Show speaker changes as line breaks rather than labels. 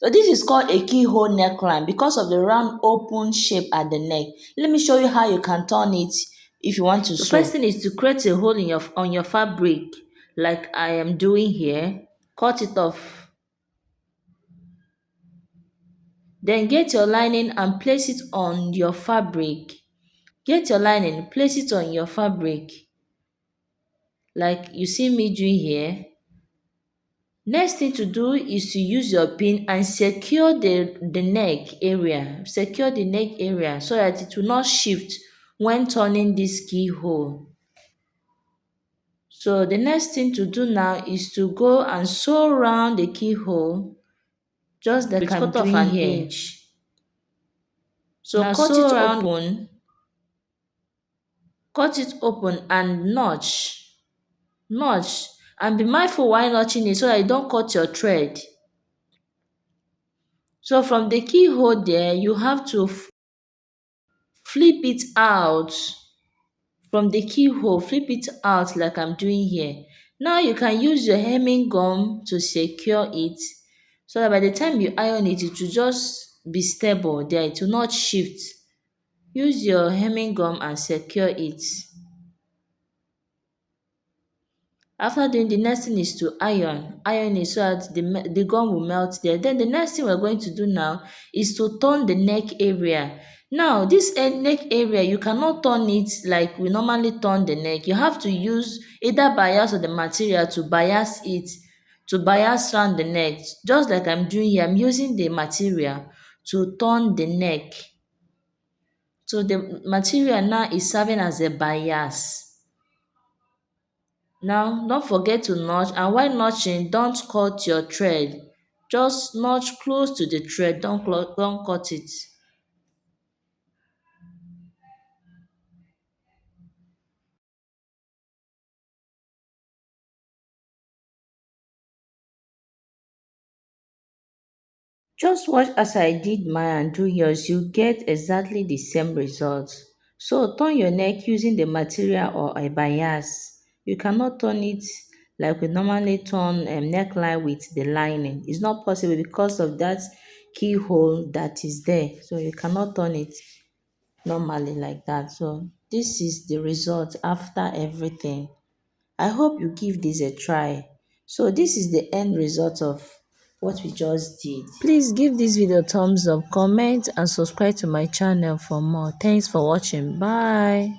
So this is called a keyhole neckline because of the round open shape at the neck. Let me show you how you can turn it if you want to sew. First thing is to create a hole in on your fabric like I am doing here. Cut it off. Then get your lining and place it on your fabric. Get your lining, place it on your fabric like you see me doing here. Next thing to do is to use your pin and secure the neck area. Secure the neck area so that it will not shift when turning this keyhole. So the next thing to do now is to go and sew around the keyhole just like I'm doing here. So now cut it open. Cut it open and notch. Notch. And be mindful while notching it so that you don't cut your thread. So from the keyhole there, you have to flip it out. From the keyhole, flip it out like I'm doing here. Now you can use your hemming gum to secure it so that by the time you iron it, it will just be stable there. It will not shift. Use your hemming gum and secure it. After doing, the next thing is to iron. Iron it so that the gum will melt there. Then the next thing we're going to do now is to turn the neck area. Now, this neck area, you cannot turn it like we normally turn the neck. You have to use either bias or the material to bias it, to bias around the neck. Just like I'm doing here, I'm using the material to turn the neck. So the material now is serving as a bias. Now, don't forget to notch, and while notching, don't cut your thread. Just notch close to the thread, don't cut it. Just watch as I did mine and do yours, you get exactly the same result. So turn your neck using the material or a bias. You cannot turn it like we normally turn a neckline with the lining. It's not possible because of that keyhole that is there. So you cannot turn it normally like that. So this is the result after everything. I hope you give this a try. So this is the end result of what we just did. Please give this video a thumbs up, comment and subscribe to my channel for more. Thanks for watching. Bye.